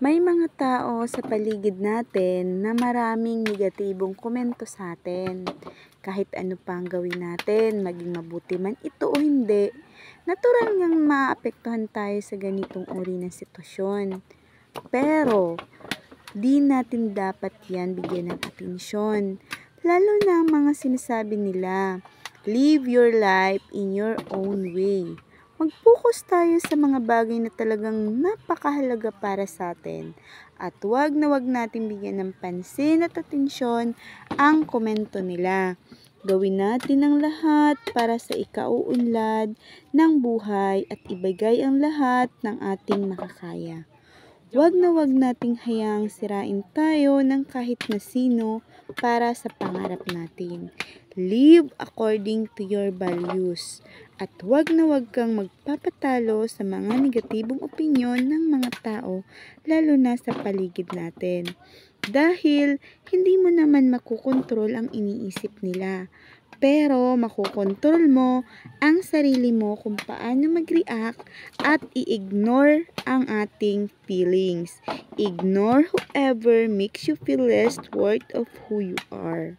May mga tao sa paligid natin na maraming negatibong komento sa atin. Kahit ano pa ang gawin natin, maging mabuti man ito o hindi, natural ngang maapektuhan tayo sa ganitong uri ng sitwasyon. Pero, di natin dapat yan bigyan ng atensyon. Lalo na ang mga sinasabi nila, live your life in your own way. Mag-focus tayo sa mga bagay na talagang napakahalaga para sa atin. At wag na wag natin bigyan ng pansin at atensyon ang komento nila. Gawin natin ang lahat para sa ikauunlad ng buhay at ibigay ang lahat ng ating makakaya. Wag na wag nating hayaang sirain tayo ng kahit na sino para sa pangarap natin. Live according to your values. At wag na wag kang magpapatalo sa mga negatibong opinyon ng mga tao, lalo na sa paligid natin. Dahil hindi mo naman makukontrol ang iniisip nila. Pero makokontrol mo ang sarili mo kung paano mag-react at i-ignore ang ating feelings. Ignore whoever makes you feel less worth of who you are.